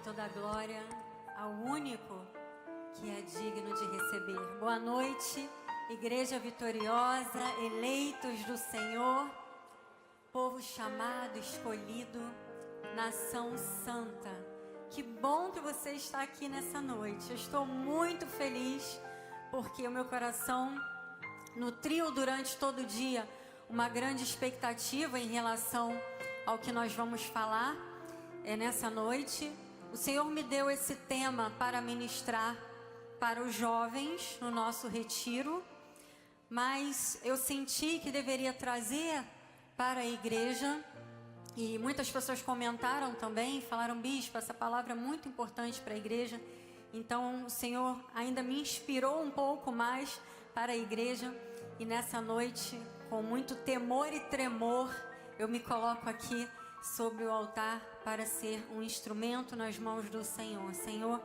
toda a glória ao único que é digno de receber. Boa noite, igreja vitoriosa, eleitos do Senhor, povo chamado, escolhido, nação santa. Que bom que você está aqui nessa noite. Eu estou muito feliz porque o meu coração nutriu durante todo o dia uma grande expectativa em relação ao que nós vamos falar nessa noite. O Senhor me deu esse tema para ministrar para os jovens no nosso retiro, mas eu senti que deveria trazer para a igreja, e muitas pessoas comentaram também, falaram: bispo, essa palavra é muito importante para a igreja. Então o Senhor ainda me inspirou um pouco mais para a igreja, e nessa noite, com muito temor e tremor, eu me coloco aqui sobre o altar para ser um instrumento nas mãos do Senhor. Senhor,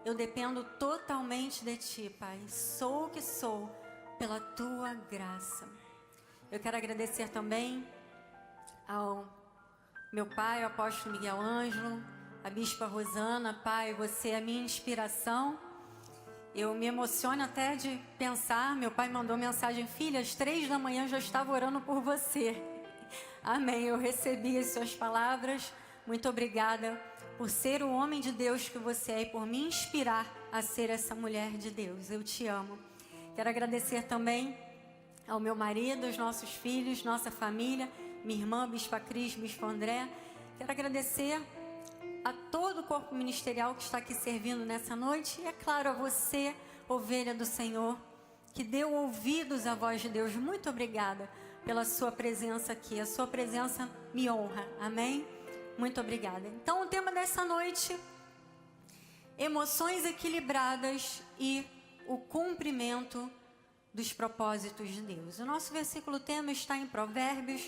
eu dependo totalmente de Ti, Pai. Sou o que sou pela Tua graça. Eu quero agradecer também ao meu pai, o apóstolo Miguel Ângelo, a bispa Rosana. Pai, você é a minha inspiração. Eu me emociono até de pensar. Meu pai mandou mensagem: filha, às 3 da manhã eu já estava orando por você. Amém, eu recebi as suas palavras. Muito obrigada por ser o homem de Deus que você é e por me inspirar a ser essa mulher de Deus. Eu te amo. Quero agradecer também ao meu marido, aos nossos filhos, nossa família, minha irmã, bispa Cris, bispo André. Quero agradecer a todo o corpo ministerial que está aqui servindo nessa noite. E é claro, a você, ovelha do Senhor, que deu ouvidos à voz de Deus. Muito obrigada pela sua presença aqui. A sua presença me honra. Amém? Muito obrigada. Então, o tema dessa noite: emoções equilibradas e o cumprimento dos propósitos de Deus. O nosso versículo tema está em Provérbios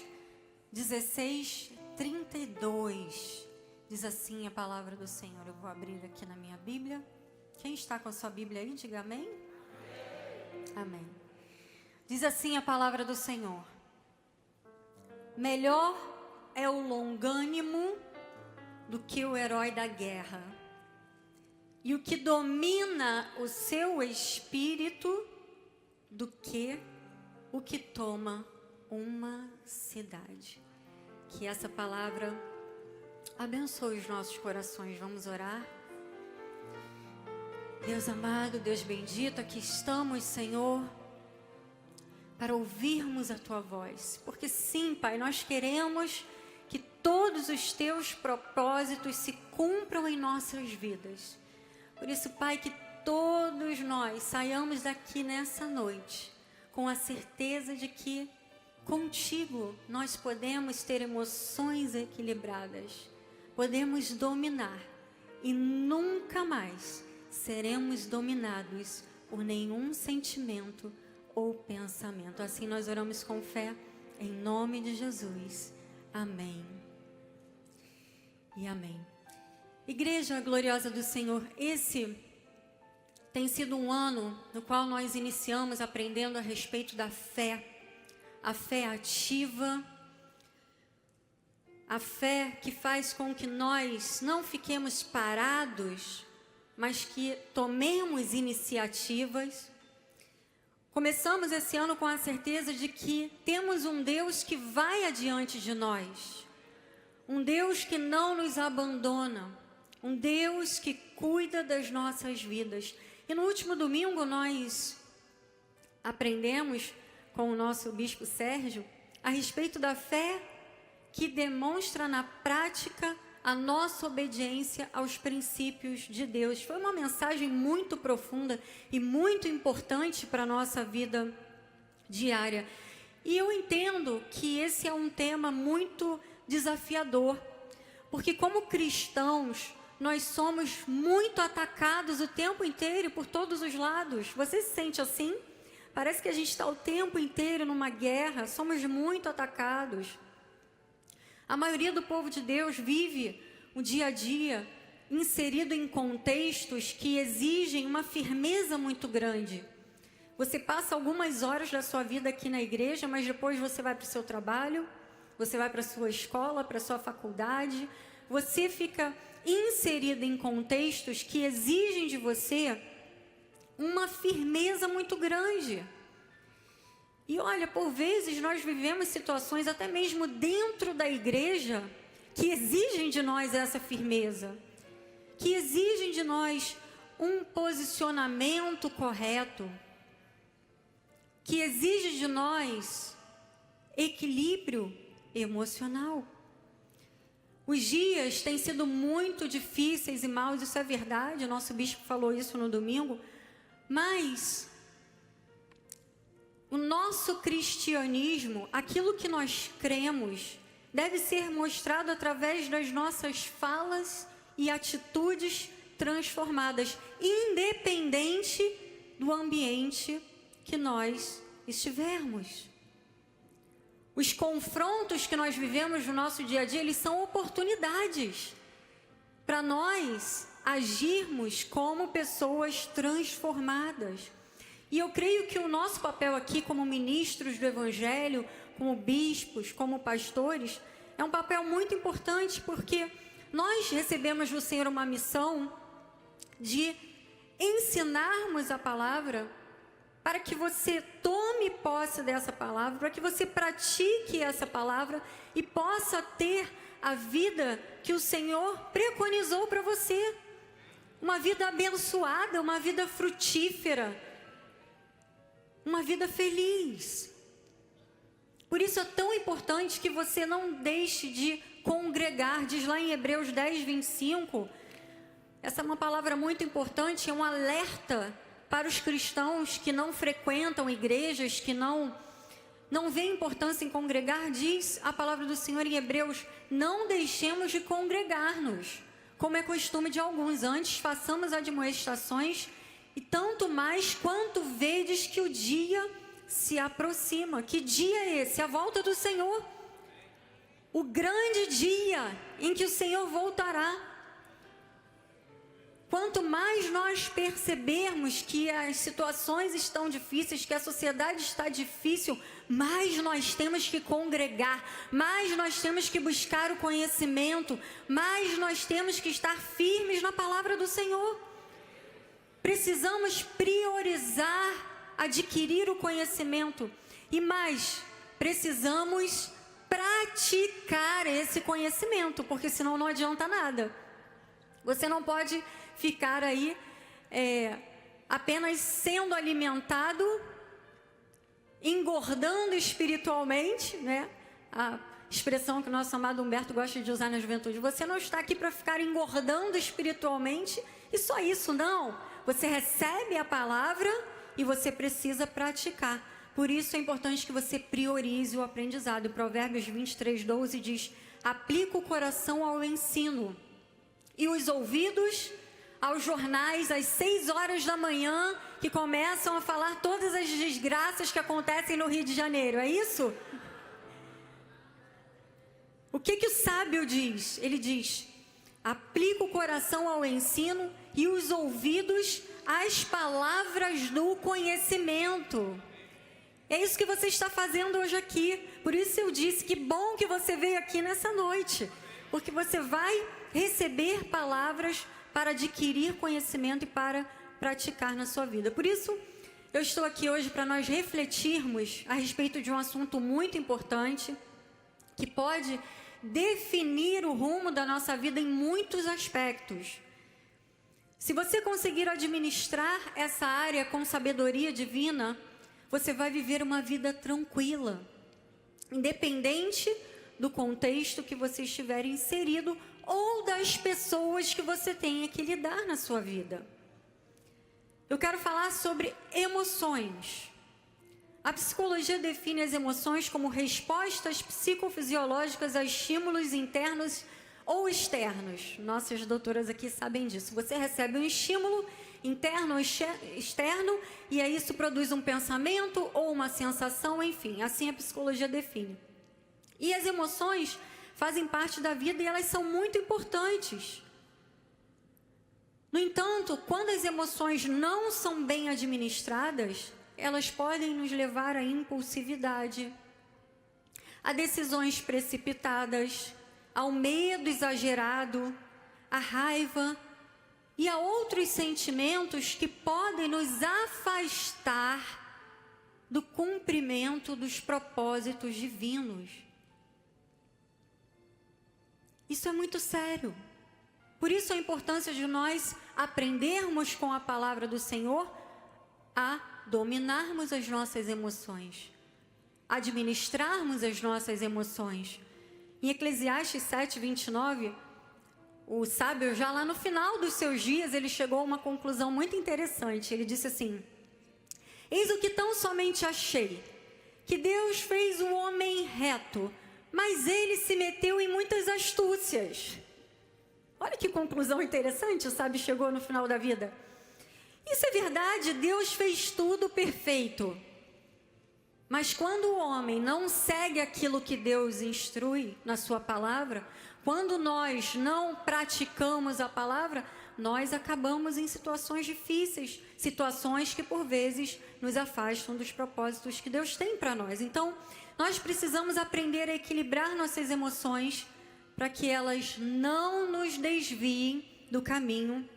16, 32. Diz assim a palavra do Senhor. Eu vou abrir aqui na minha Bíblia. Quem está com a sua Bíblia aí, diga amém. Amém. Diz assim a palavra do Senhor: melhor é o longânimo do que o herói da guerra, e o que domina o seu espírito do que o que toma uma cidade. Que essa palavra abençoe os nossos corações. Vamos orar. Deus amado, Deus bendito, aqui estamos, Senhor, para ouvirmos a Tua voz. Porque sim, Pai, nós queremos que todos os Teus propósitos se cumpram em nossas vidas. Por isso, Pai, que todos nós saiamos daqui nessa noite com a certeza de que contigo nós podemos ter emoções equilibradas, podemos dominar e nunca mais seremos dominados por nenhum sentimento ou pensamento. Assim nós oramos com fé, em nome de Jesus. Amém e amém. Igreja gloriosa do Senhor, esse tem sido um ano no qual nós iniciamos aprendendo a respeito da fé, a fé ativa, a fé que faz com que nós não fiquemos parados, mas que tomemos iniciativas. Começamos esse ano com a certeza de que temos um Deus que vai adiante de nós, um Deus que não nos abandona, um Deus que cuida das nossas vidas. E no último domingo nós aprendemos com o nosso bispo Sérgio a respeito da fé que demonstra na prática a nossa obediência aos princípios de Deus. Foi uma mensagem muito profunda e muito importante para a nossa vida diária. E eu entendo que esse é um tema muito desafiador, porque como cristãos, nós somos muito atacados o tempo inteiro por todos os lados. Você se sente assim? Parece que a gente está o tempo inteiro numa guerra, somos muito atacados. A maioria do povo de Deus vive o dia a dia inserido em contextos que exigem uma firmeza muito grande. Você passa algumas horas da sua vida aqui na igreja, mas depois você vai para o seu trabalho, você vai para a sua escola, para a sua faculdade, você fica inserida em contextos que exigem de você uma firmeza muito grande. E olha, por vezes nós vivemos situações até mesmo dentro da igreja que exigem de nós essa firmeza, que exigem de nós um posicionamento correto, que exige de nós equilíbrio emocional. Os dias têm sido muito difíceis e maus, isso é verdade, o nosso bispo falou isso no domingo, mas o nosso cristianismo, aquilo que nós cremos, deve ser mostrado através das nossas falas e atitudes transformadas, independente do ambiente que nós estivermos. Os confrontos que nós vivemos no nosso dia a dia, eles são oportunidades para nós agirmos como pessoas transformadas. E eu creio que o nosso papel aqui como ministros do Evangelho, como bispos, como pastores, é um papel muito importante, porque nós recebemos do Senhor uma missão de ensinarmos a palavra para que você tome posse dessa palavra, para que você pratique essa palavra e possa ter a vida que o Senhor preconizou para você. Uma vida abençoada, uma vida frutífera, uma vida feliz. Por isso é tão importante que você não deixe de congregar. Diz lá em Hebreus 10, 25, essa é uma palavra muito importante, é um alerta para os cristãos que não frequentam igrejas, que não vêem importância em congregar. Diz a palavra do Senhor em Hebreus: não deixemos de congregar-nos, como é costume de alguns, antes façamos admoestações, e tanto mais quanto vedes que o dia se aproxima. Que dia é esse? A volta do Senhor, o grande dia em que o Senhor voltará. Quanto mais nós percebermos que as situações estão difíceis, que a sociedade está difícil, mais nós temos que congregar, mais nós temos que buscar o conhecimento, mais nós temos que estar firmes na palavra do Senhor. Precisamos priorizar, adquirir o conhecimento, e mais, precisamos praticar esse conhecimento, porque senão não adianta nada. Você não pode ficar aí apenas sendo alimentado, engordando espiritualmente, né? A expressão que o nosso amado Humberto gosta de usar na juventude. Você não está aqui para ficar engordando espiritualmente e só isso, não. Você recebe a palavra e você precisa praticar. Por isso é importante que você priorize o aprendizado. Provérbios 23, 12 diz: aplica o coração ao ensino e os ouvidos aos jornais às 6 horas da manhã, que começam a falar todas as desgraças que acontecem no Rio de Janeiro. É isso? O que o sábio diz? Ele diz: aplica o coração ao ensino e os ouvidos às palavras do conhecimento. É isso que você está fazendo hoje aqui. Por isso eu disse, que bom que você veio aqui nessa noite, porque você vai receber palavras para adquirir conhecimento e para praticar na sua vida. Por isso, eu estou aqui hoje para nós refletirmos a respeito de um assunto muito importante, que pode definir o rumo da nossa vida em muitos aspectos. Se você conseguir administrar essa área com sabedoria divina, você vai viver uma vida tranquila, independente do contexto que você estiver inserido ou das pessoas que você tenha que lidar na sua vida. Eu quero falar sobre emoções. A psicologia define as emoções como respostas psicofisiológicas a estímulos internos ou externos. Nossas doutoras aqui sabem disso. Você recebe um estímulo interno ou externo, e aí isso produz um pensamento ou uma sensação, enfim, assim a psicologia define. E as emoções fazem parte da vida e elas são muito importantes. No entanto, quando as emoções não são bem administradas, elas podem nos levar à impulsividade, a decisões precipitadas, ao medo exagerado, a raiva e a outros sentimentos que podem nos afastar do cumprimento dos propósitos divinos. Isso é muito sério. Por isso a importância de nós aprendermos com a palavra do Senhor a dominarmos as nossas emoções, administrarmos as nossas emoções. Em Eclesiastes 7:29, o sábio, já lá no final dos seus dias, ele chegou a uma conclusão muito interessante. Ele disse assim: eis o que tão somente achei, que Deus fez o homem reto, mas ele se meteu em muitas astúcias. Olha que conclusão interessante, o sábio chegou no final da vida. Isso é verdade, Deus fez tudo perfeito. Mas quando o homem não segue aquilo que Deus instrui na sua palavra, quando nós não praticamos a palavra, nós acabamos em situações difíceis, situações que por vezes nos afastam dos propósitos que Deus tem para nós. Então, nós precisamos aprender a equilibrar nossas emoções para que elas não nos desviem do caminho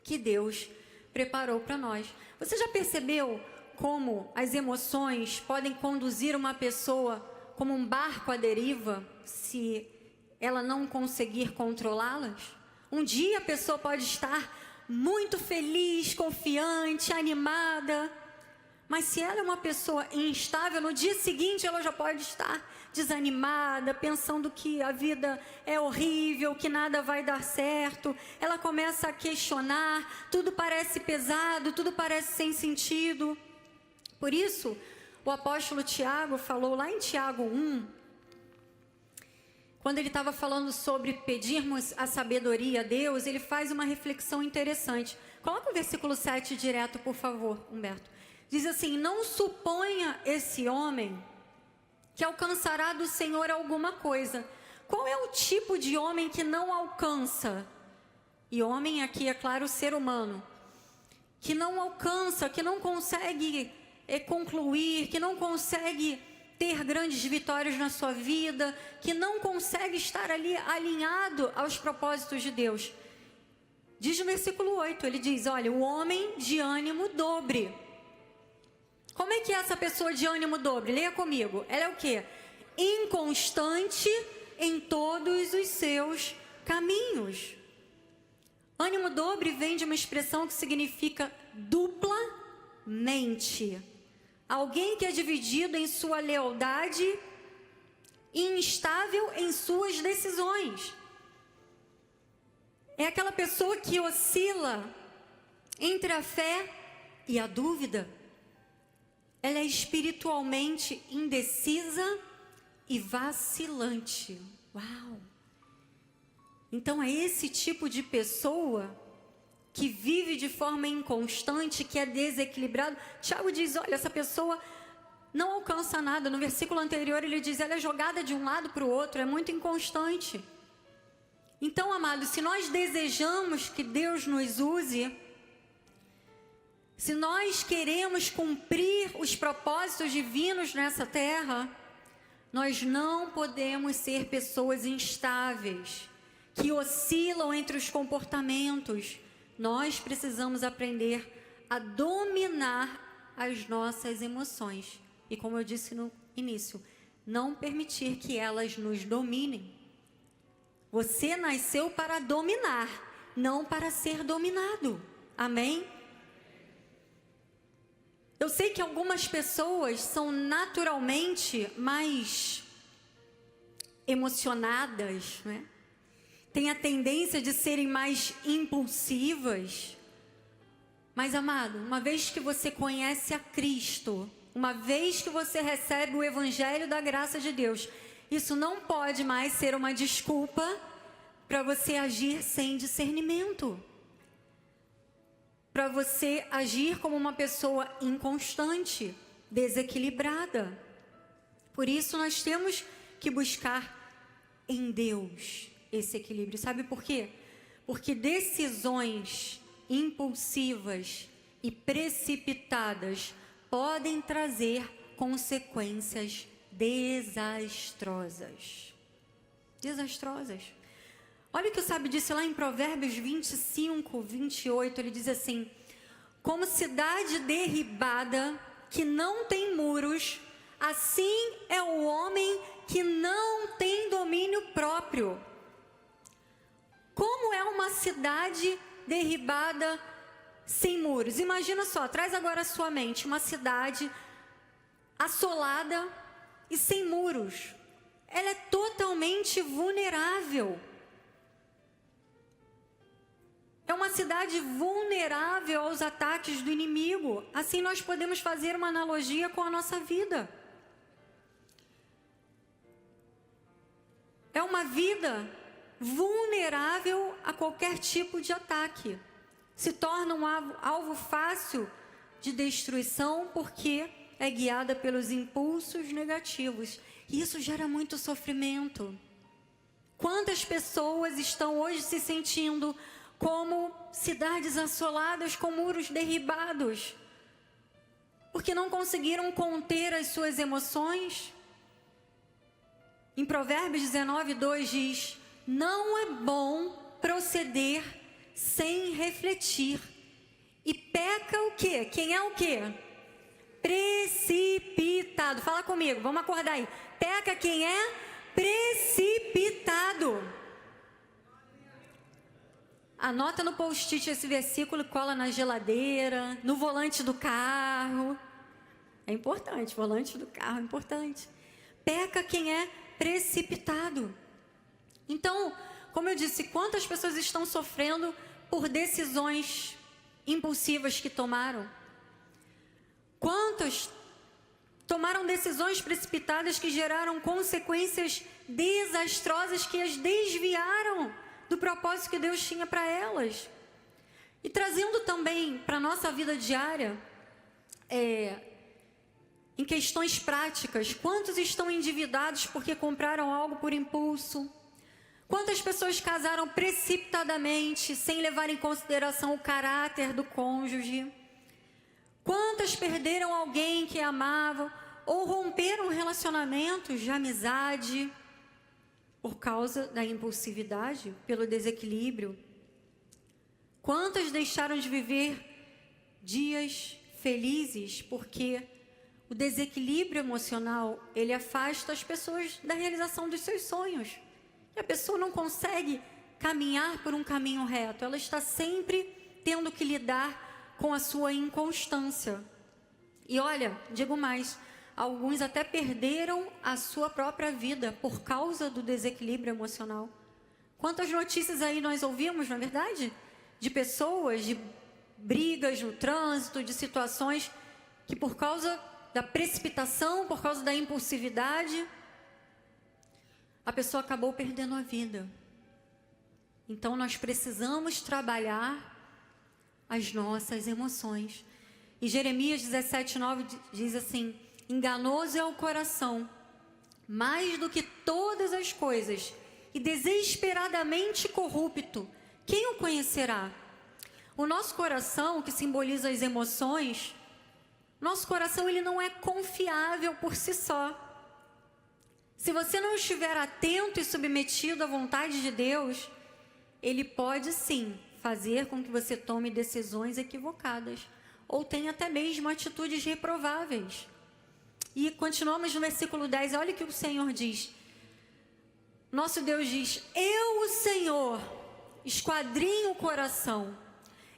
que Deus preparou para nós. Você já percebeu como as emoções podem conduzir uma pessoa como um barco à deriva, se ela não conseguir controlá-las? Um dia a pessoa pode estar muito feliz, confiante, animada, mas se ela é uma pessoa instável, no dia seguinte ela já pode estar desanimada, pensando que a vida é horrível, que nada vai dar certo. Ela começa a questionar, tudo parece pesado, tudo parece sem sentido. Por isso, o apóstolo Tiago falou lá em Tiago 1, quando ele estava falando sobre pedirmos a sabedoria a Deus, ele faz uma reflexão interessante. Coloca o versículo 7 direto, por favor, Humberto. Diz assim: não suponha esse homem que alcançará do Senhor alguma coisa. Qual é o tipo de homem que não alcança? E homem aqui, é claro, o ser humano. Que não alcança, que não consegue concluir, que não consegue ter grandes vitórias na sua vida, que não consegue estar ali alinhado aos propósitos de Deus. Diz no versículo 8, ele diz: olha, o homem de ânimo dobre. Como é que é essa pessoa de ânimo dobre? Leia comigo. Ela é o quê? Inconstante em todos os seus caminhos. Ânimo dobre vem de uma expressão que significa duplamente. Alguém que é dividido em sua lealdade e instável em suas decisões. É aquela pessoa que oscila entre a fé e a dúvida. Ela é espiritualmente indecisa e vacilante. Uau! Então é esse tipo de pessoa que vive de forma inconstante, que é desequilibrado. Tiago diz, olha, essa pessoa não alcança nada. No versículo anterior ele diz, ela é jogada de um lado para o outro, é muito inconstante. Então, amados, se nós desejamos que Deus nos use, se nós queremos cumprir os propósitos divinos nessa terra, nós não podemos ser pessoas instáveis, que oscilam entre os comportamentos. Nós precisamos aprender a dominar as nossas emoções. E como eu disse no início, não permitir que elas nos dominem. Você nasceu para dominar, não para ser dominado. Amém? Eu sei que algumas pessoas são naturalmente mais emocionadas, né? Tem a tendência de serem mais impulsivas. Mas, amado, uma vez que você conhece a Cristo, uma vez que você recebe o Evangelho da graça de Deus, isso não pode mais ser uma desculpa para você agir sem discernimento. Para você agir como uma pessoa inconstante, desequilibrada. Por isso nós temos que buscar em Deus esse equilíbrio. Sabe por quê? Porque decisões impulsivas e precipitadas podem trazer consequências desastrosas. Desastrosas. Olha o que o sábio disse lá em Provérbios 25, 28, ele diz assim: como cidade derribada que não tem muros, assim é o homem que não tem domínio próprio. Como é uma cidade derribada sem muros? Imagina só, traz agora à sua mente uma cidade assolada e sem muros. Ela é totalmente vulnerável. É uma cidade vulnerável aos ataques do inimigo. Assim nós podemos fazer uma analogia com a nossa vida. É uma vida vulnerável a qualquer tipo de ataque. Se torna um alvo fácil de destruição porque é guiada pelos impulsos negativos. E isso gera muito sofrimento. Quantas pessoas estão hoje se sentindo como cidades assoladas com muros derribados, porque não conseguiram conter as suas emoções? Em Provérbios 19, 2 diz: não é bom proceder sem refletir. E peca o quê? Quem é o quê? Precipitado. Fala comigo, vamos acordar aí. Peca quem é precipitado. Anota no post-it esse versículo, cola na geladeira, no volante do carro. É importante, volante do carro é importante. Peca quem é precipitado. Então, como eu disse, quantas pessoas estão sofrendo por decisões impulsivas que tomaram? Quantas tomaram decisões precipitadas que geraram consequências desastrosas que as desviaram do propósito que Deus tinha para elas? E trazendo também para a nossa vida diária, em questões práticas, quantos estão endividados porque compraram algo por impulso? Quantas pessoas casaram precipitadamente, sem levar em consideração o caráter do cônjuge? Quantas perderam alguém que amavam ou romperam relacionamentos de amizade por causa da impulsividade, pelo desequilíbrio? Quantas deixaram de viver dias felizes porque o desequilíbrio emocional, ele afasta as pessoas da realização dos seus sonhos? E a pessoa não consegue caminhar por um caminho reto, ela está sempre tendo que lidar com a sua inconstância. E olha, digo mais, alguns até perderam a sua própria vida por causa do desequilíbrio emocional. Quantas notícias aí nós ouvimos, não é verdade? De pessoas, de brigas no trânsito, de situações que por causa da precipitação, por causa da impulsividade, a pessoa acabou perdendo a vida. Então nós precisamos trabalhar as nossas emoções. E Jeremias 17:9 diz assim: enganoso é o coração, mais do que todas as coisas, e desesperadamente corrupto, quem o conhecerá? O nosso coração, que simboliza as emoções, nosso coração ele não é confiável por si só. Se você não estiver atento e submetido à vontade de Deus, ele pode sim fazer com que você tome decisões equivocadas, ou tenha até mesmo atitudes reprováveis. E continuamos no versículo 10, olha o que o Senhor diz. Nosso Deus diz: eu, o Senhor, esquadrinho o coração,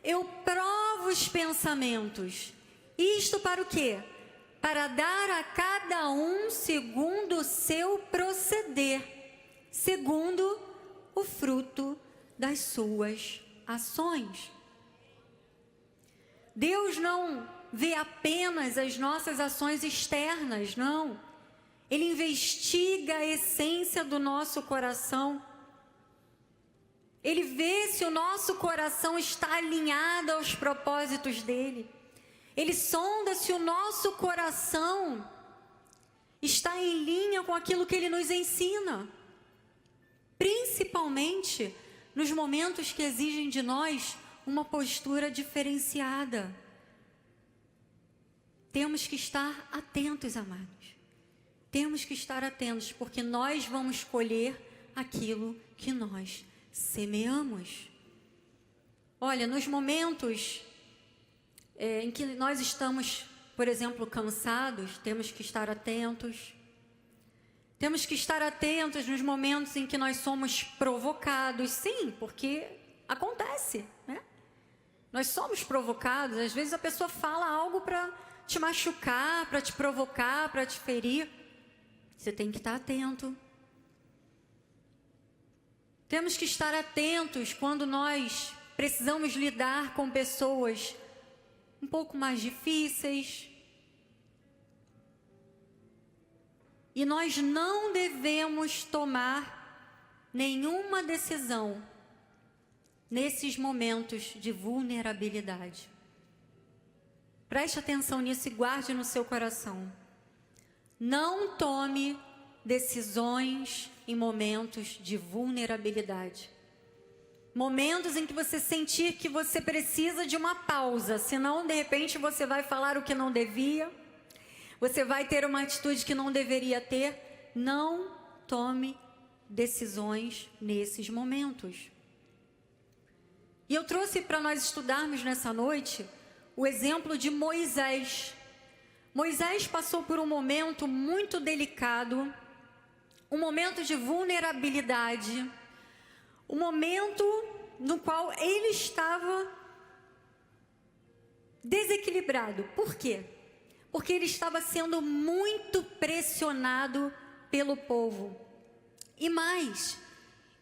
eu provo os pensamentos. Isto para o quê? Para dar a cada um segundo o seu proceder, segundo o fruto das suas ações. Deus não vê apenas as nossas ações externas, não. Ele investiga a essência do nosso coração. Ele vê se o nosso coração está alinhado aos propósitos dele. Ele sonda se o nosso coração está em linha com aquilo que ele nos ensina. Principalmente nos momentos que exigem de nós uma postura diferenciada. Temos que estar atentos, amados. Temos que estar atentos, porque nós vamos colher aquilo que nós semeamos. Olha, nos momentos em que nós estamos, por exemplo, cansados, temos que estar atentos. Temos que estar atentos nos momentos em que nós somos provocados. Sim, porque acontece, né? Nós somos provocados. Às vezes a pessoa fala algo para te machucar, para te provocar, para te ferir. Você tem que estar atento. Temos que estar atentos quando nós precisamos lidar com pessoas um pouco mais difíceis. E nós não devemos tomar nenhuma decisão nesses momentos de vulnerabilidade. Preste atenção nisso e guarde no seu coração. Não tome decisões em momentos de vulnerabilidade. Momentos em que você sentir que você precisa de uma pausa, senão de repente você vai falar o que não devia, você vai ter uma atitude que não deveria ter. Não tome decisões nesses momentos. E eu trouxe para nós estudarmos nessa noite o exemplo de Moisés. Moisés passou por um momento muito delicado, um momento de vulnerabilidade, um momento no qual ele estava desequilibrado. Por quê? Porque ele estava sendo muito pressionado pelo povo. E mais,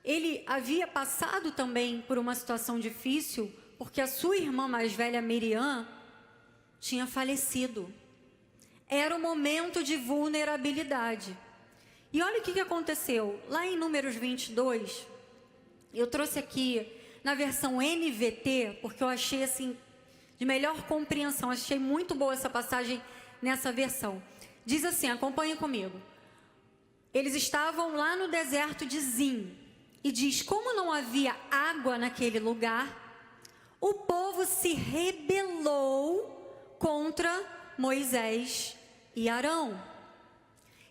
ele havia passado também por uma situação difícil, porque a sua irmã mais velha, Miriam, tinha falecido. Era um momento de vulnerabilidade. E olha o que aconteceu. Lá em Números 22, eu trouxe aqui na versão NVT, porque eu achei assim, de melhor compreensão, achei muito boa essa passagem nessa versão. Diz assim, acompanhe comigo. Eles estavam lá no deserto de Zim. E diz, como não havia água naquele lugar, o povo se rebelou contra Moisés e Arão.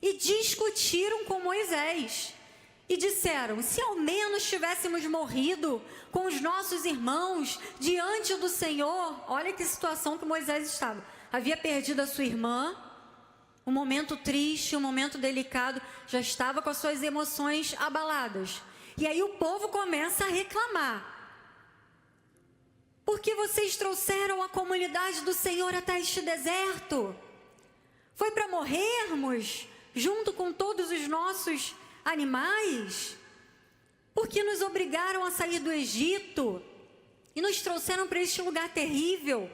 E discutiram com Moisés. E disseram, se ao menos tivéssemos morrido com os nossos irmãos diante do Senhor. Olha que situação que Moisés estava. Havia perdido a sua irmã, um momento triste, um momento delicado, já estava com as suas emoções abaladas. E aí o povo começa a reclamar. Por que vocês trouxeram a comunidade do Senhor até este deserto? Foi para morrermos junto com todos os nossos animais? Por que nos obrigaram a sair do Egito e nos trouxeram para este lugar terrível?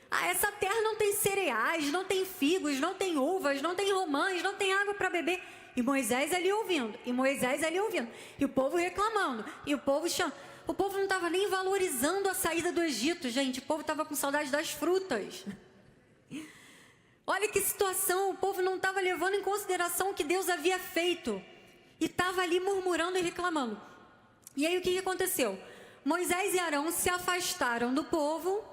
Essa terra não tem cereais, não tem figos, não tem uvas, não tem romãs, não tem água para beber. E Moisés ali ouvindo, e o povo reclamando, e o povo não estava nem valorizando a saída do Egito, gente. O povo estava com saudade das frutas. Olha que situação, o povo não estava levando em consideração o que Deus havia feito. E estava ali murmurando e reclamando. E aí o que aconteceu? Moisés e Arão se afastaram do povo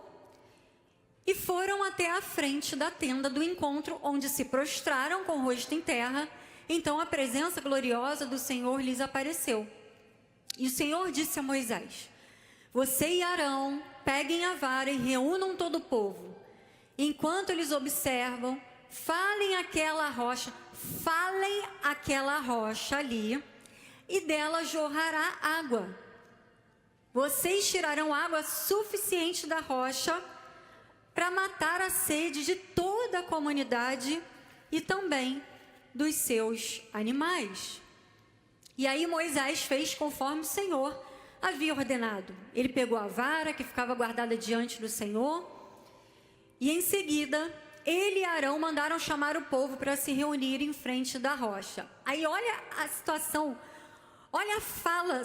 e foram até a frente da tenda do encontro, onde se prostraram com o rosto em terra. Então a presença gloriosa do Senhor lhes apareceu. E o Senhor disse a Moisés, você e Arão peguem a vara e reúnam todo o povo. Enquanto eles observam, falem aquela rocha ali, e dela jorrará água. Vocês tirarão água suficiente da rocha para matar a sede de toda a comunidade e também dos seus animais. E aí Moisés fez conforme o Senhor havia ordenado. Ele pegou a vara que ficava guardada diante do Senhor e em seguida ele e Arão mandaram chamar o povo para se reunir em frente da rocha. Aí olha a situação, olha a fala.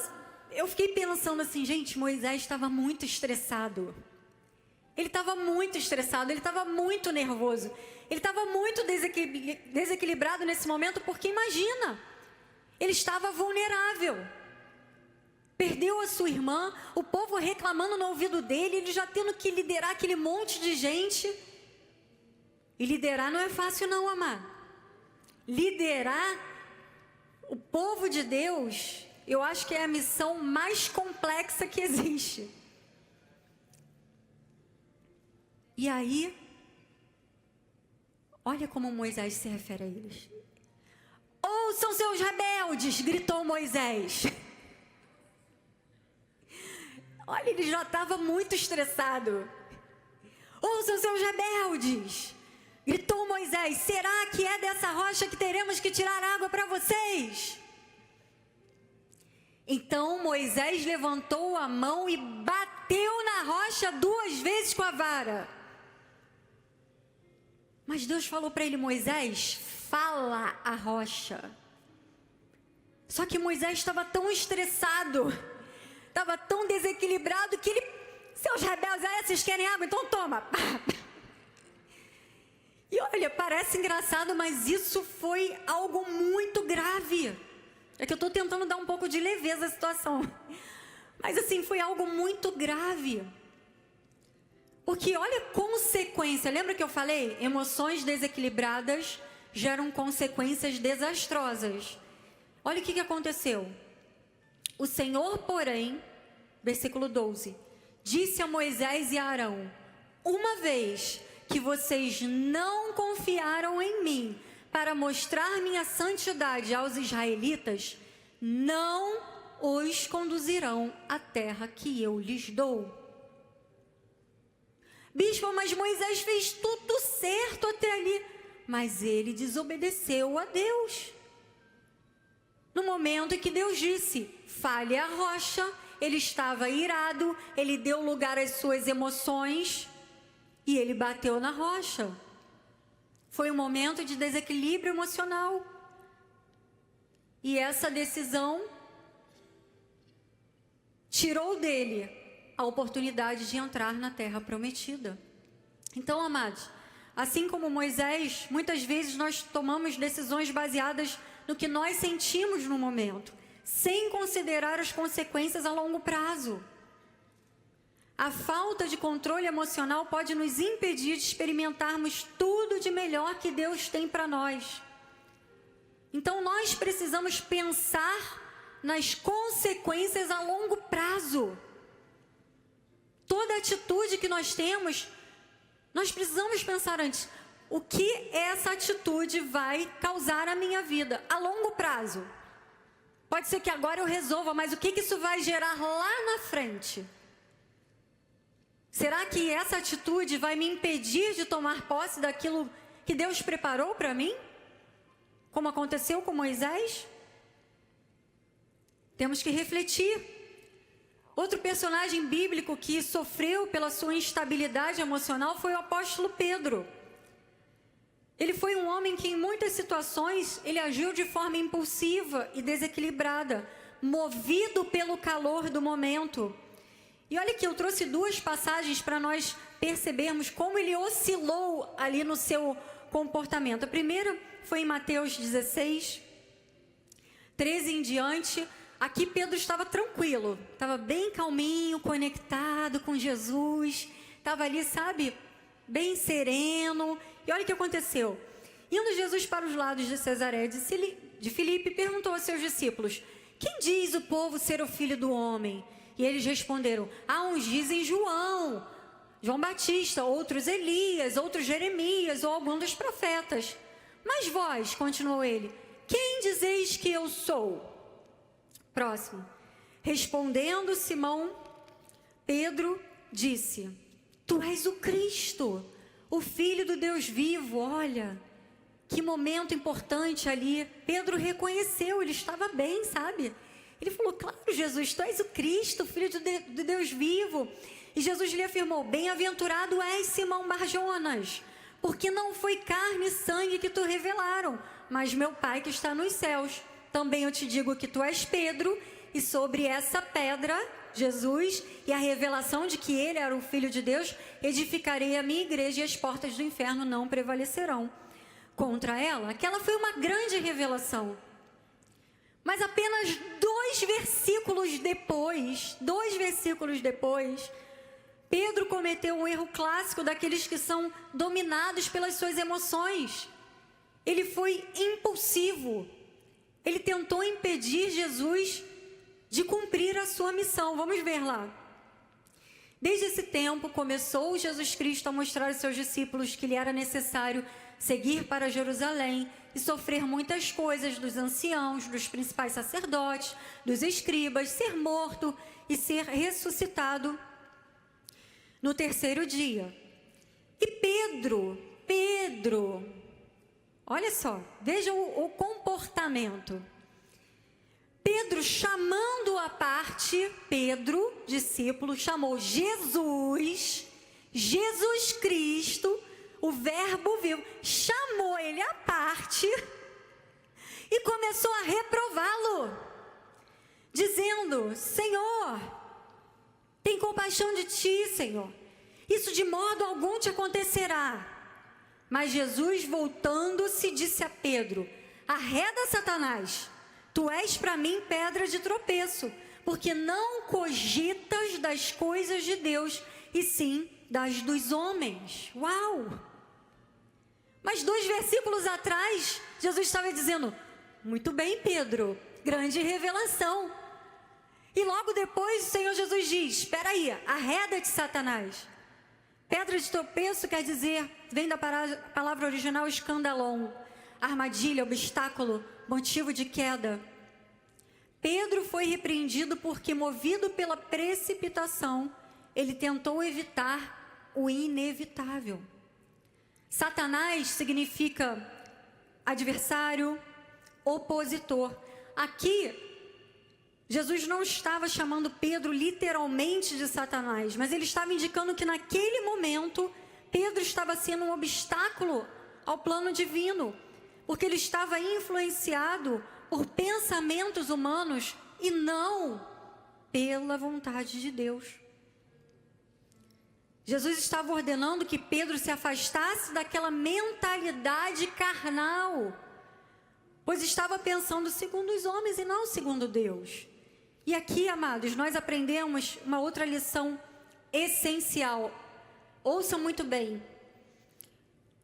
Eu fiquei pensando assim, gente, Moisés estava muito estressado. Ele estava muito estressado, ele estava muito nervoso. Ele estava muito desequilibrado nesse momento, porque imagina, ele estava vulnerável. Perdeu a sua irmã, o povo reclamando no ouvido dele, ele já tendo que liderar aquele monte de gente. E liderar não é fácil não, amado. Liderar o povo de Deus, eu acho que é a missão mais complexa que existe. E aí, olha como Moisés se refere a eles. Ouçam seus rebeldes, gritou Moisés. Olha, ele já estava muito estressado. Ouçam seus rebeldes, gritou Moisés. Será que é dessa rocha que teremos que tirar água para vocês? Então Moisés levantou a mão e bateu na rocha 2 vezes com a vara. Mas Deus falou para ele: Moisés, fala a rocha. Só que Moisés estava tão estressado, estava tão desequilibrado que ele: seus rebeldes, vocês querem água? Então toma. E olha, parece engraçado, mas isso foi algo muito grave. É que eu estou tentando dar um pouco de leveza à situação. Mas assim, foi algo muito grave. Porque olha a consequência. Lembra que eu falei? Emoções desequilibradas geram consequências desastrosas. Olha o que aconteceu. O Senhor, porém, versículo 12, disse a Moisés e a Arão: uma vez que vocês não confiaram em mim para mostrar minha santidade aos israelitas, não os conduzirão à terra que eu lhes dou. Bispo, mas Moisés fez tudo certo até ali, mas ele desobedeceu a Deus. No momento em que Deus disse: fale a rocha, ele estava irado, ele deu lugar às suas emoções e ele bateu na rocha. Foi um momento de desequilíbrio emocional. E essa decisão tirou dele a oportunidade de entrar na terra prometida. Então, amados, assim como Moisés, muitas vezes nós tomamos decisões baseadas no que nós sentimos no momento, sem considerar as consequências a longo prazo. A falta de controle emocional pode nos impedir de experimentarmos tudo de melhor que Deus tem para nós. Então, nós precisamos pensar nas consequências a longo prazo. Toda atitude que nós temos, nós precisamos pensar antes: o que essa atitude vai causar na minha vida a longo prazo? Pode ser que agora eu resolva, mas o que isso vai gerar lá na frente? Será que essa atitude vai me impedir de tomar posse daquilo que Deus preparou para mim? Como aconteceu com Moisés? Temos que refletir. Outro personagem bíblico que sofreu pela sua instabilidade emocional foi o apóstolo Pedro. Ele foi um homem que em muitas situações ele agiu de forma impulsiva e desequilibrada, movido pelo calor do momento. E olha que eu trouxe 2 passagens para nós percebermos como ele oscilou ali no seu comportamento. A primeira foi em Mateus 16, 13 em diante. Aqui Pedro estava tranquilo, estava bem calminho, conectado com Jesus, estava ali, sabe, bem sereno. E olha o que aconteceu. Indo Jesus para os lados de Cesareia de Filipe, perguntou aos seus discípulos: quem diz o povo ser o filho do homem? E eles responderam: uns dizem João Batista, outros Elias, outros Jeremias ou algum dos profetas. Mas vós, continuou ele, quem dizeis que eu sou? Próximo. Respondendo Simão, Pedro disse: tu és o Cristo, o Filho do Deus vivo. Olha, que momento importante ali. Pedro reconheceu, ele estava bem, sabe? Ele falou: claro, Jesus, tu és o Cristo, o Filho do Deus vivo. E Jesus lhe afirmou: bem-aventurado és, Simão Barjonas, porque não foi carne e sangue que te revelaram, mas meu Pai que está nos céus. Também eu te digo que tu és Pedro, e sobre essa pedra, Jesus, e a revelação de que ele era o Filho de Deus, edificarei a minha igreja e as portas do inferno não prevalecerão contra ela. Aquela foi uma grande revelação. Mas apenas 2 versículos depois, Pedro cometeu um erro clássico daqueles que são dominados pelas suas emoções. Ele foi impulsivo. Ele tentou impedir Jesus de cumprir a sua missão. Vamos ver lá. Desde esse tempo, começou Jesus Cristo a mostrar aos seus discípulos que lhe era necessário seguir para Jerusalém e sofrer muitas coisas dos anciãos, dos principais sacerdotes, dos escribas, ser morto e ser ressuscitado no terceiro dia. E Pedro, olha só, veja o comportamento. Pedro, chamando à parte, Pedro, discípulo, chamou Jesus Cristo, o verbo vivo, chamou ele à parte e começou a reprová-lo, dizendo: Senhor, tem compaixão de ti, Senhor, isso de modo algum te acontecerá. Mas Jesus, voltando-se, disse a Pedro: arreda, Satanás, tu és para mim pedra de tropeço, porque não cogitas das coisas de Deus, e sim das dos homens. Uau! Mas 2 versículos atrás, Jesus estava dizendo: muito bem, Pedro, grande revelação. E logo depois o Senhor Jesus diz: espera aí, arreda-te, Satanás. Pedra de tropeço quer dizer, vem da palavra original escandalon, armadilha, obstáculo, motivo de queda. Pedro foi repreendido porque, movido pela precipitação, ele tentou evitar o inevitável. Satanás significa adversário, opositor. Aqui, Jesus não estava chamando Pedro literalmente de Satanás, mas ele estava indicando que naquele momento, Pedro estava sendo um obstáculo ao plano divino, porque ele estava influenciado por pensamentos humanos e não pela vontade de Deus. Jesus estava ordenando que Pedro se afastasse daquela mentalidade carnal, pois estava pensando segundo os homens e não segundo Deus. E aqui, amados, nós aprendemos uma outra lição essencial. Ouçam muito bem.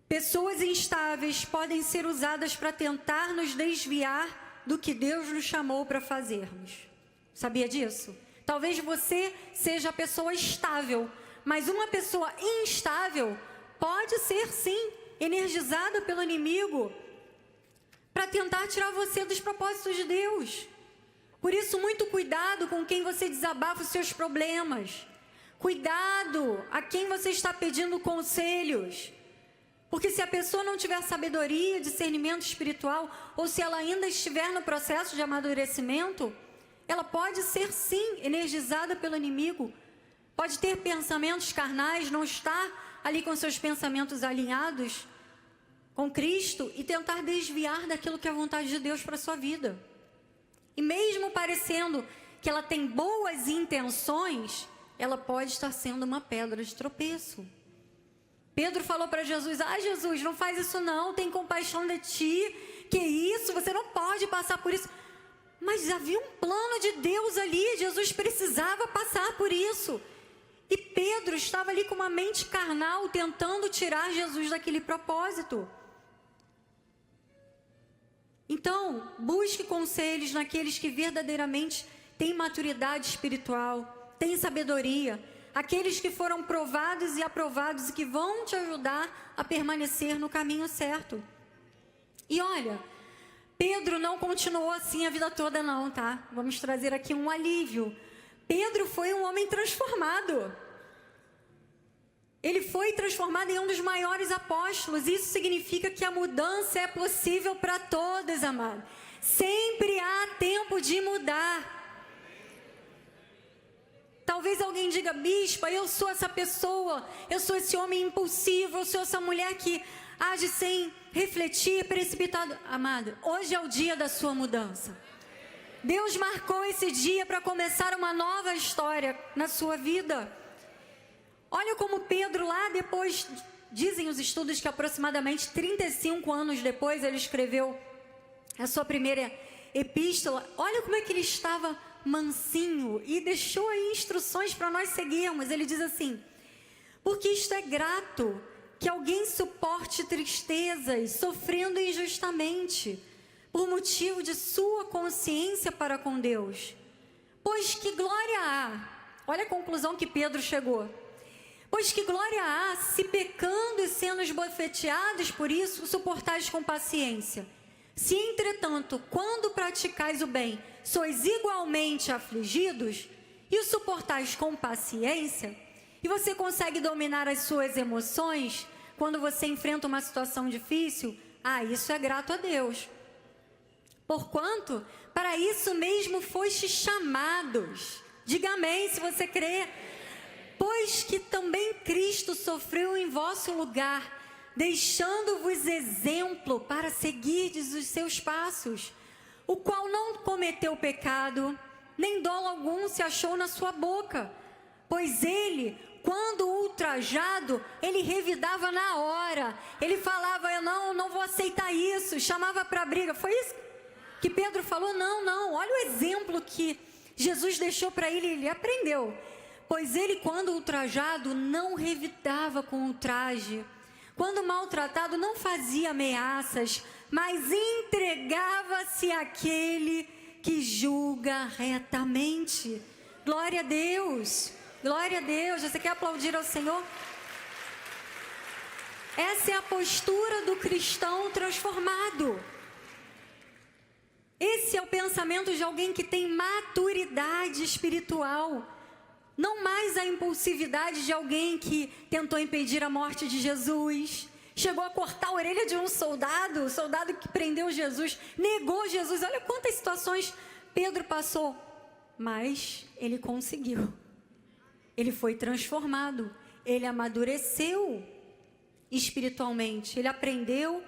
Pessoas instáveis podem ser usadas para tentar nos desviar do que Deus nos chamou para fazermos. Sabia disso? Talvez você seja a pessoa estável, mas uma pessoa instável pode ser, sim, energizada pelo inimigo para tentar tirar você dos propósitos de Deus. Por isso, muito cuidado com quem você desabafa os seus problemas. Cuidado a quem você está pedindo conselhos. Porque se a pessoa não tiver sabedoria, discernimento espiritual, ou se ela ainda estiver no processo de amadurecimento, ela pode ser, sim, energizada pelo inimigo. Pode ter pensamentos carnais, não estar ali com seus pensamentos alinhados com Cristo e tentar desviar daquilo que é a vontade de Deus para a sua vida. E mesmo parecendo que ela tem boas intenções, ela pode estar sendo uma pedra de tropeço. Pedro falou para Jesus: Jesus, não faz isso não, tem compaixão de ti, que isso, você não pode passar por isso. Mas havia um plano de Deus ali, Jesus precisava passar por isso. E Pedro estava ali com uma mente carnal, tentando tirar Jesus daquele propósito. Então, busque conselhos naqueles que verdadeiramente têm maturidade espiritual, têm sabedoria, aqueles que foram provados e aprovados e que vão te ajudar a permanecer no caminho certo. E olha, Pedro não continuou assim a vida toda não, tá? Vamos trazer aqui um alívio. Pedro foi um homem transformado. Ele foi transformado em um dos maiores apóstolos. Isso significa que a mudança é possível para todos, amado. Sempre há tempo de mudar. Talvez alguém diga: bispa, eu sou essa pessoa, eu sou esse homem impulsivo, eu sou essa mulher que age sem refletir, precipitado. Amado, hoje é o dia da sua mudança. Deus marcou esse dia para começar uma nova história na sua vida. Olha como Pedro lá depois, dizem os estudos que aproximadamente 35 anos depois ele escreveu a sua primeira epístola. Olha como é que ele estava mansinho e deixou aí instruções para nós seguirmos. Ele diz assim: porque isto é grato, que alguém suporte tristezas, sofrendo injustamente, por motivo de sua consciência para com Deus. Pois que glória há, olha a conclusão que Pedro chegou. Pois que glória há, se pecando e sendo esbofeteados por isso, suportais com paciência. Se, entretanto, quando praticais o bem, sois igualmente afligidos, e o suportais com paciência, e você consegue dominar as suas emoções, quando você enfrenta uma situação difícil, isso é grato a Deus. Porquanto, para isso mesmo foste chamados. Diga amém se você crê. Pois que também Cristo sofreu em vosso lugar, deixando-vos exemplo para seguirdes os seus passos, o qual não cometeu pecado, nem dolo algum se achou na sua boca. Pois ele, quando ultrajado, ele revidava na hora. Ele falava, eu não vou aceitar isso, chamava para briga. Foi isso que Pedro falou? Não, olha o exemplo que Jesus deixou para ele aprendeu. Pois ele, quando ultrajado, não revidava com ultraje. Quando maltratado, não fazia ameaças, mas entregava-se àquele que julga retamente. Glória a Deus, glória a Deus. Você quer aplaudir ao Senhor? Essa é a postura do cristão transformado. Esse é o pensamento de alguém que tem maturidade espiritual. Não mais a impulsividade de alguém que tentou impedir a morte de Jesus, chegou a cortar a orelha de um soldado, o soldado que prendeu Jesus, negou Jesus. Olha quantas situações Pedro passou, mas ele conseguiu. Ele foi transformado, ele amadureceu espiritualmente, ele aprendeu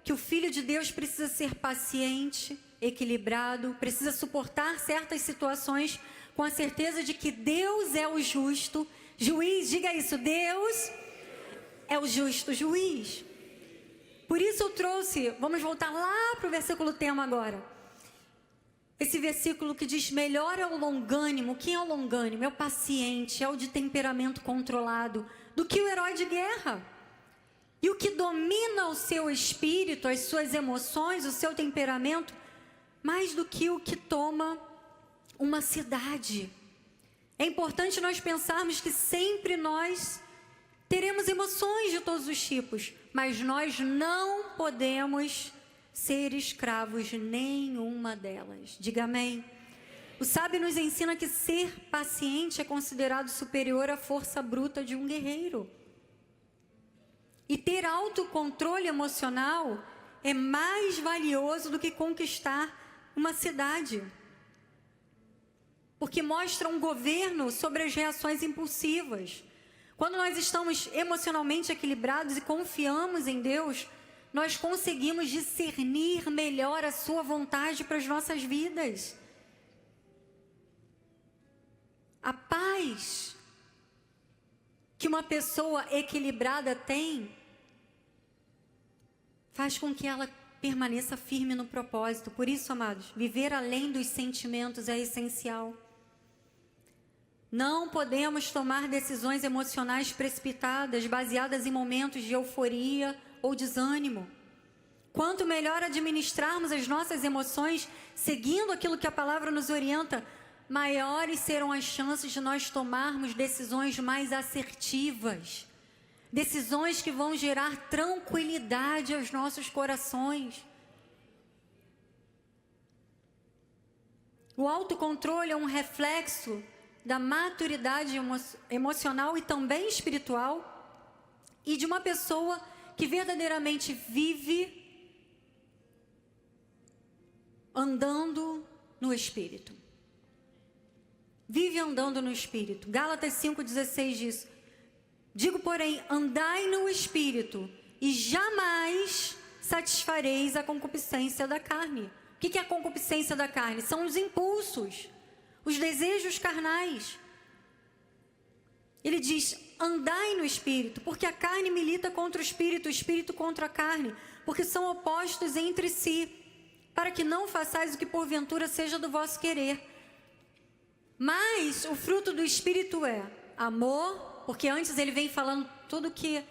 que o Filho de Deus precisa ser paciente, equilibrado, precisa suportar certas situações com a certeza de que Deus é o justo juiz. Diga isso, Deus é o justo juiz. Por isso eu trouxe, vamos voltar lá para o versículo tema agora. Esse versículo que diz, melhor é o longânimo. Quem é o longânimo? É o paciente, é o de temperamento controlado, do que o herói de guerra. E o que domina o seu espírito, as suas emoções, o seu temperamento, mais do que o que toma uma cidade. É importante nós pensarmos que sempre nós teremos emoções de todos os tipos, mas nós não podemos ser escravos de nenhuma delas. Diga amém. O sábio nos ensina que ser paciente é considerado superior à força bruta de um guerreiro. E ter autocontrole emocional é mais valioso do que conquistar uma cidade. Porque mostra um governo sobre as reações impulsivas. Quando nós estamos emocionalmente equilibrados e confiamos em Deus, nós conseguimos discernir melhor a sua vontade para as nossas vidas. A paz que uma pessoa equilibrada tem faz com que ela permaneça firme no propósito. Por isso, amados, viver além dos sentimentos é essencial. Não podemos tomar decisões emocionais precipitadas, baseadas em momentos de euforia ou desânimo. Quanto melhor administrarmos as nossas emoções, seguindo aquilo que a palavra nos orienta, maiores serão as chances de nós tomarmos decisões mais assertivas. Decisões que vão gerar tranquilidade aos nossos corações. O autocontrole é um reflexo da maturidade emocional e também espiritual, e de uma pessoa que verdadeiramente vive andando no Espírito. Vive andando no Espírito. Gálatas 5,16 diz, digo, porém, andai no Espírito, e jamais satisfareis a concupiscência da carne. O que é a concupiscência da carne? São os impulsos, os desejos carnais. Ele diz, andai no Espírito, porque a carne milita contra o Espírito contra a carne, porque são opostos entre si, para que não façais o que porventura seja do vosso querer. Mas o fruto do Espírito é amor, porque antes ele vem falando tudo que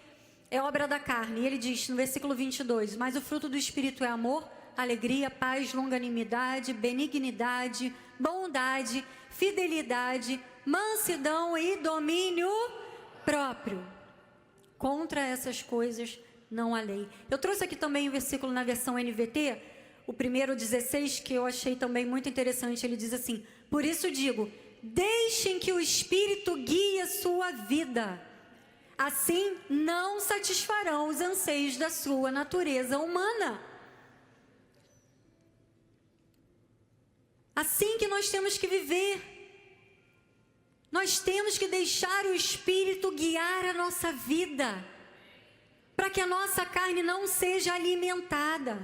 é obra da carne, e ele diz no versículo 22, mas o fruto do Espírito é amor, alegria, paz, longanimidade, benignidade, bondade, fidelidade, mansidão e domínio próprio. Contra essas coisas não há lei. Eu trouxe aqui também um versículo na versão NVT, o primeiro 16, que eu achei também muito interessante. Ele diz assim: por isso digo, deixem que o Espírito guie a sua vida. Assim não satisfarão os anseios da sua natureza humana. Assim que nós temos que viver. Nós temos que deixar o Espírito guiar a nossa vida, para que a nossa carne não seja alimentada.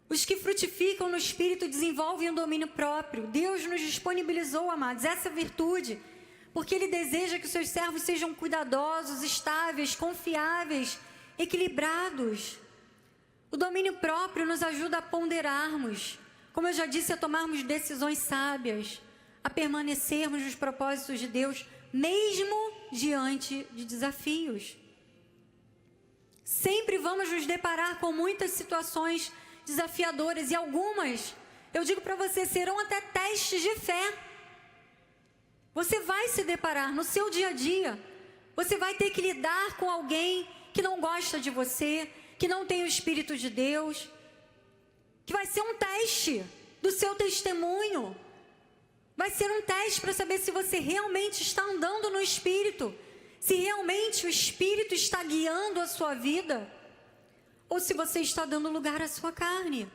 Os que frutificam no Espírito desenvolvem um domínio próprio. Deus nos disponibilizou, amados, essa virtude, porque Ele deseja que os seus servos sejam cuidadosos, estáveis, confiáveis, equilibrados. O domínio próprio nos ajuda a ponderarmos, como eu já disse, a tomarmos decisões sábias, a permanecermos nos propósitos de Deus, mesmo diante de desafios. Sempre vamos nos deparar com muitas situações desafiadoras, e algumas, eu digo para você, serão até testes de fé. Você vai se deparar no seu dia a dia, você vai ter que lidar com alguém que não gosta de você, que não tem o Espírito de Deus, que vai ser um teste do seu testemunho, vai ser um teste para saber se você realmente está andando no Espírito, se realmente o Espírito está guiando a sua vida, ou se você está dando lugar à sua carne.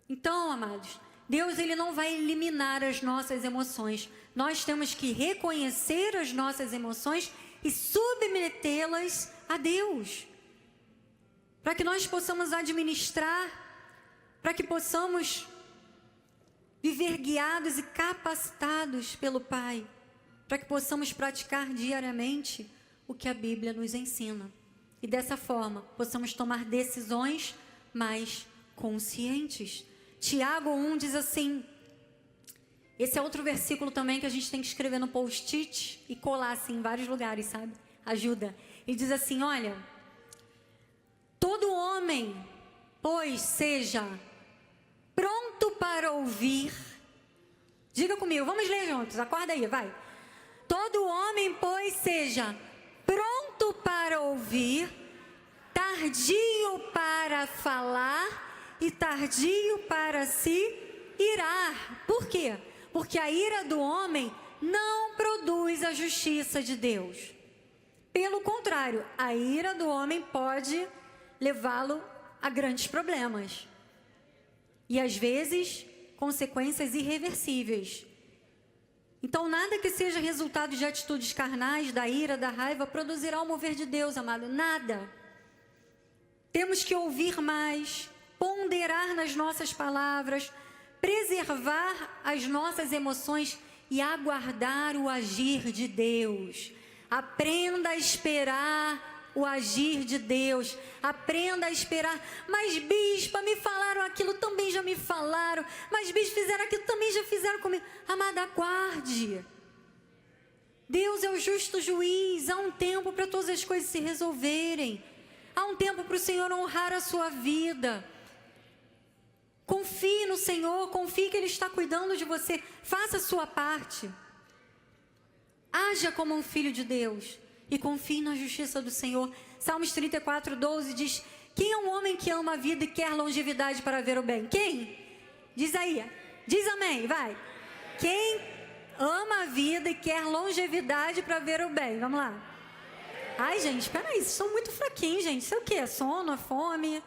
Então, amados, Deus, Ele não vai eliminar as nossas emoções. Nós temos que reconhecer as nossas emoções e submetê-las a Deus, para que nós possamos administrar, para que possamos viver guiados e capacitados pelo Pai, para que possamos praticar diariamente o que a Bíblia nos ensina. E dessa forma, possamos tomar decisões mais conscientes. Tiago 1 diz assim, esse é outro versículo também que a gente tem que escrever no post-it e colar assim em vários lugares, sabe? Ajuda. Ele diz assim, olha, todo homem, pois, seja pronto para ouvir. Diga comigo, vamos ler juntos, acorda aí, vai. Todo homem, pois, seja pronto para ouvir, tardio para falar e tardio para se irar. Por quê? Porque a ira do homem não produz a justiça de Deus. Pelo contrário, a ira do homem pode levá-lo a grandes problemas. E às vezes, consequências irreversíveis. Então, nada que seja resultado de atitudes carnais, da ira, da raiva, produzirá o mover de Deus, amado. Nada. Temos que ouvir mais, ponderar nas nossas palavras, preservar as nossas emoções e aguardar o agir de Deus. Aprenda a esperar o agir de Deus. Aprenda a esperar. Mas, bispa, me falaram aquilo, também já me falaram. Mas, bispo, fizeram aquilo, também já fizeram comigo. Amada, aguarde. Deus é o justo juiz. Há um tempo para todas as coisas se resolverem. Há um tempo para o Senhor honrar a sua vida. Confie no Senhor, confie que Ele está cuidando de você. Faça a sua parte. Haja como um filho de Deus e confie na justiça do Senhor. Salmos 34:12 diz: quem é um homem que ama a vida e quer longevidade para ver o bem? Quem? Diz aí, diz amém, vai. Quem ama a vida e quer longevidade para ver o bem? Vamos lá. Ai, gente, peraí, vocês são muito fraquinhos, gente. Isso é o quê? É sono, é fome?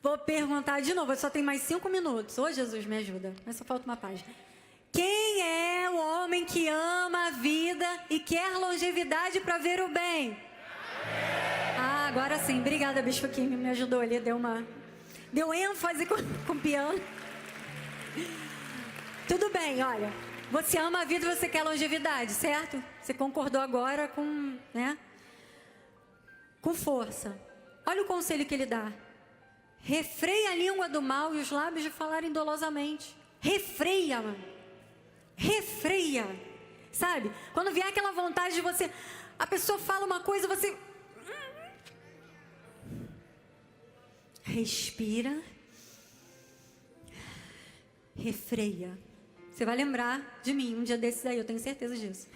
Vou perguntar de novo, só tem mais 5 minutos. Ô, Jesus, me ajuda. Mas só falta uma página. Quem é o homem que ama a vida e quer longevidade para ver o bem? Ah, agora sim. Obrigada, bispo, que me ajudou ali. Deu ênfase com o piano. Tudo bem, olha. Você ama a vida e você quer longevidade, certo? Você concordou agora com força. Olha o conselho que ele dá. Refreia a língua do mal e os lábios de falarem dolosamente. Refreia, mano. Refreia. Sabe? Quando vier aquela vontade de você... A pessoa fala uma coisa, você... Respira. refreia. Você vai lembrar de mim um dia desses aí, eu tenho certeza disso.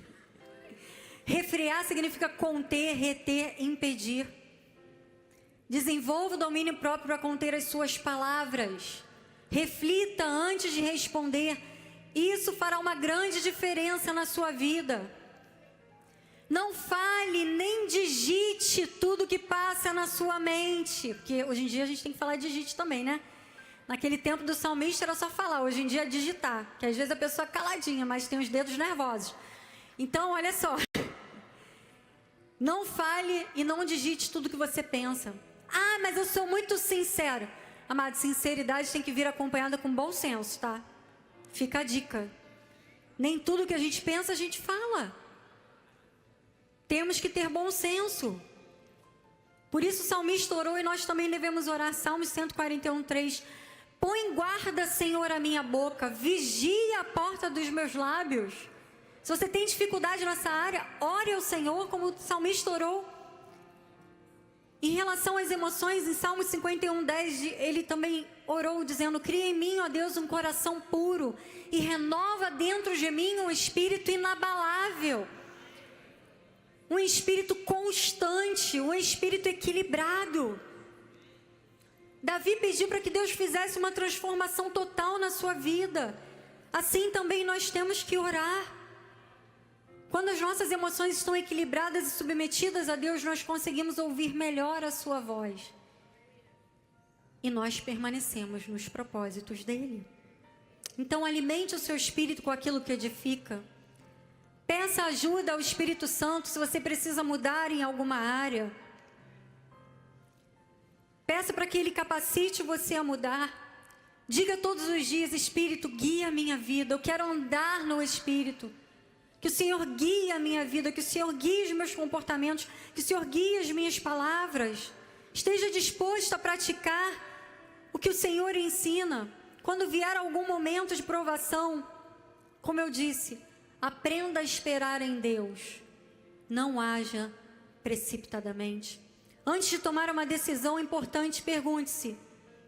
Refrear significa conter, reter, impedir. Desenvolva o domínio próprio para conter as suas palavras. Reflita antes de responder. Isso fará uma grande diferença na sua vida. Não fale nem digite tudo que passa na sua mente. Porque hoje em dia a gente tem que falar digite também, né? Naquele tempo do salmista era só falar, hoje em dia é digitar. Que às vezes a pessoa é caladinha, mas tem os dedos nervosos. Então, olha só. Não fale e não digite tudo que você pensa. Ah, mas eu sou muito sincero. Amado, sinceridade tem que vir acompanhada com bom senso, tá? Fica a dica. Nem tudo que a gente pensa, a gente fala. Temos que ter bom senso. Por isso o salmista orou e nós também devemos orar. Salmos 141:3. Põe guarda, Senhor, a minha boca. Vigia a porta dos meus lábios. Se você tem dificuldade nessa área, ore ao Senhor como o salmista orou. Em relação às emoções, em Salmos 51:10, ele também orou dizendo: cria em mim, ó Deus, um coração puro e renova dentro de mim um espírito inabalável. Um espírito constante, um espírito equilibrado. Davi pediu para que Deus fizesse uma transformação total na sua vida. Assim também nós temos que orar. Quando as nossas emoções estão equilibradas e submetidas a Deus, nós conseguimos ouvir melhor a sua voz. E nós permanecemos nos propósitos dele. Então alimente o seu espírito com aquilo que edifica. Peça ajuda ao Espírito Santo se você precisa mudar em alguma área. Peça para que ele capacite você a mudar. Diga todos os dias: Espírito, guia a minha vida. Eu quero andar no Espírito. Que o Senhor guie a minha vida, que o Senhor guie os meus comportamentos, que o Senhor guie as minhas palavras. Esteja disposto a praticar o que o Senhor ensina. Quando vier algum momento de provação, como eu disse, aprenda a esperar em Deus. Não haja precipitadamente. Antes de tomar uma decisão importante, pergunte-se: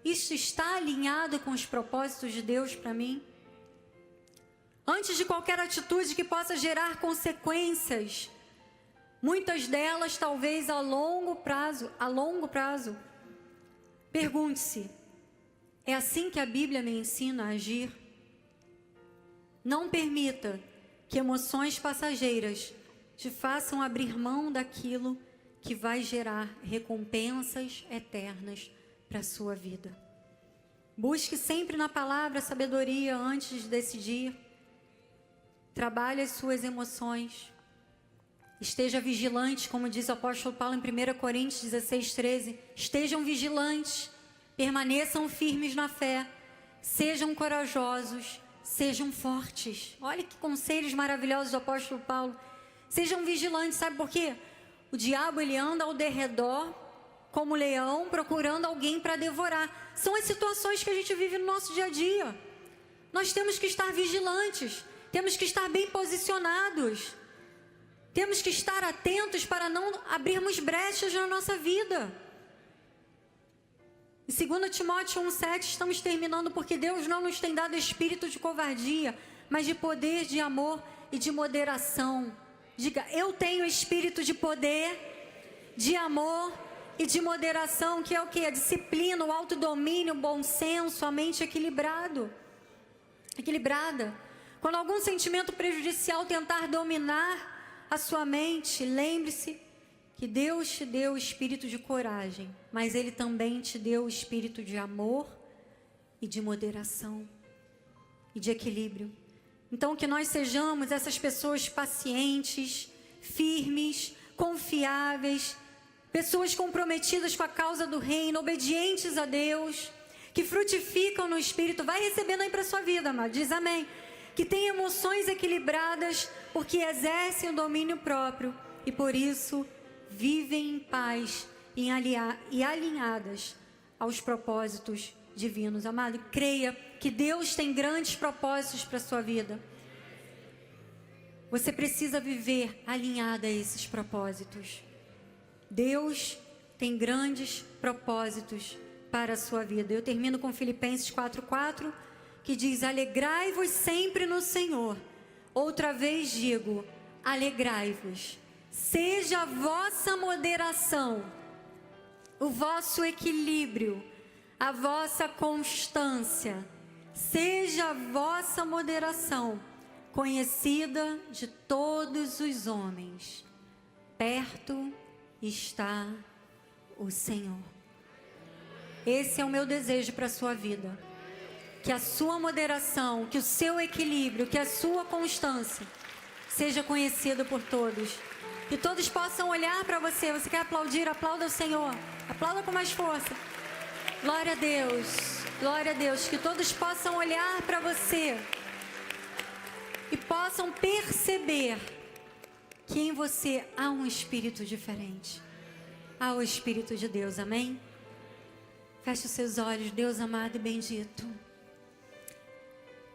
isso está alinhado com os propósitos de Deus para mim? Antes de qualquer atitude que possa gerar consequências, muitas delas talvez a longo prazo, pergunte-se: é assim que a Bíblia me ensina a agir? Não permita que emoções passageiras te façam abrir mão daquilo que vai gerar recompensas eternas para a sua vida. Busque sempre na palavra sabedoria antes de decidir. Trabalhe as suas emoções. Esteja vigilante, como diz o apóstolo Paulo em 1 Coríntios 16:13. Estejam vigilantes, permaneçam firmes na fé, sejam corajosos, sejam fortes. Olha que conselhos maravilhosos do apóstolo Paulo. Sejam vigilantes, sabe por quê? O diabo, ele anda ao derredor como leão, procurando alguém para devorar. São as situações que a gente vive no nosso dia a dia. Nós temos que estar vigilantes. Temos que estar bem posicionados. Temos que estar atentos para não abrirmos brechas na nossa vida. Em 2 Timóteo 1:7 estamos terminando, porque Deus não nos tem dado espírito de covardia, mas de poder, de amor e de moderação. Diga: eu tenho espírito de poder, de amor e de moderação, que é o que? A disciplina, o autodomínio, o bom senso, a mente equilibrada. Quando algum sentimento prejudicial tentar dominar a sua mente, lembre-se que Deus te deu o espírito de coragem, mas Ele também te deu o espírito de amor e de moderação e de equilíbrio. Então, que nós sejamos essas pessoas pacientes, firmes, confiáveis, pessoas comprometidas com a causa do reino, obedientes a Deus, que frutificam no Espírito. Vai recebendo aí para a sua vida, amado. Diz amém. Que tem emoções equilibradas, porque exercem o domínio próprio e por isso vivem em paz e alinhadas aos propósitos divinos. Amado, creia que Deus tem grandes propósitos para a sua vida. Você precisa viver alinhada a esses propósitos. Deus tem grandes propósitos para a sua vida. Eu termino com Filipenses 4:4, que diz: alegrai-vos sempre no Senhor. Outra vez digo, alegrai-vos. Seja a vossa moderação, o vosso equilíbrio, a vossa constância, seja a vossa moderação conhecida de todos os homens. Perto está o Senhor. Esse é o meu desejo para a sua vida. Que a sua moderação, que o seu equilíbrio, que a sua constância seja conhecido por todos. Que todos possam olhar para você. Você quer aplaudir? Aplauda o Senhor. Aplauda com mais força. Glória a Deus. Glória a Deus. Que todos possam olhar para você e possam perceber que em você há um espírito diferente. Há o Espírito de Deus. Amém? Feche os seus olhos, Deus amado e bendito.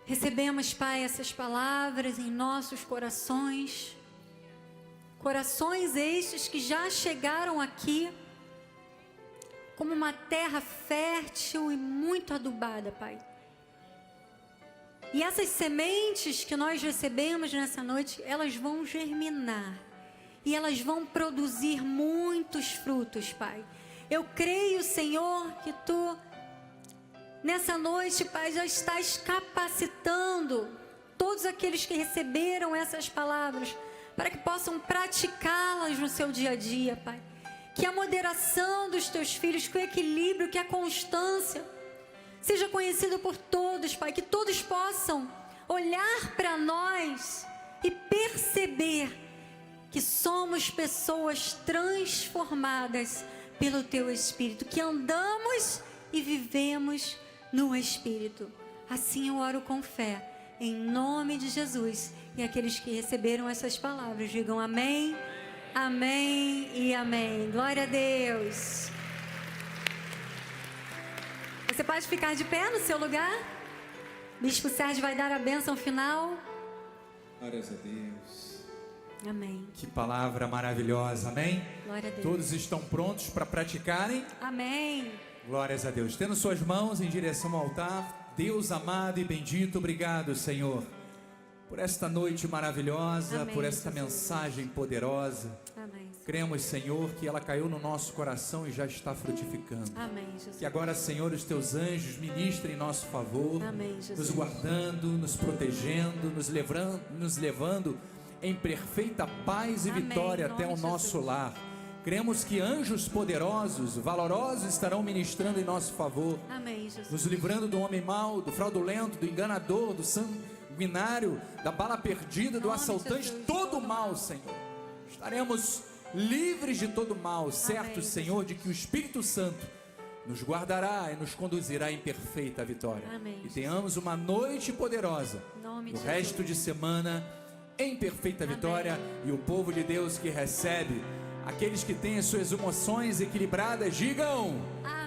Recebemos, Pai, essas palavras em nossos corações. Corações estes que já chegaram aqui como uma terra fértil e muito adubada, Pai. E essas sementes que nós recebemos nessa noite, elas vão germinar. E elas vão produzir muitos frutos, Pai. Eu creio, Senhor, que Tu, nessa noite, Pai, já estás capacitando todos aqueles que receberam essas palavras para que possam praticá-las no seu dia a dia, Pai. Que a moderação dos Teus filhos, que o equilíbrio, que a constância seja conhecido por todos, Pai. Que todos possam olhar para nós e perceber que somos pessoas transformadas pelo Teu Espírito, que andamos e vivemos no Espírito. Assim eu oro com fé, em nome de Jesus. E aqueles que receberam essas palavras, digam amém, amém e amém. Glória a Deus. Você pode ficar de pé no seu lugar? Bispo Sérgio vai dar a bênção final. Glórias a Deus. Amém. Que palavra maravilhosa, amém? Glória a Deus. Todos estão prontos para praticarem? Amém. Glórias a Deus. Tendo suas mãos em direção ao altar, Deus amado e bendito, obrigado, Senhor, por esta noite maravilhosa, amém, por esta Jesus. Mensagem poderosa. Amém. Cremos, Senhor, que ela caiu no nosso coração e já está frutificando. Amém, Jesus. Que agora, Senhor, os Teus anjos ministrem em nosso favor, Amém, Jesus. nos guardando, nos protegendo, nos levando em perfeita paz e Amém, vitória em nome até o de nosso Jesus. lar. Cremos que anjos poderosos, valorosos estarão ministrando em nosso favor, Amém, Jesus. nos livrando do homem mau, do fraudulento, do enganador, do sanguinário, da bala perdida, do Nome de assaltante, Jesus, todo mal, Senhor. Estaremos livres de todo mal, certos, Senhor, de que o Espírito Santo nos guardará e nos conduzirá em perfeita vitória. Amém, E Jesus. tenhamos uma noite poderosa, Nome o de resto Jesus. de semana em perfeita vitória. E o povo de Deus que recebe, aqueles que têm as suas emoções equilibradas, digam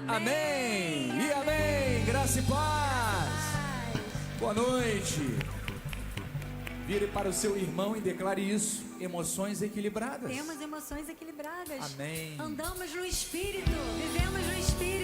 amém, Amém. e amém. Graça e paz. Paz. Boa noite. Vire para o seu irmão e declare isso: emoções equilibradas. Temos emoções equilibradas. Amém. Andamos no Espírito, vivemos no Espírito.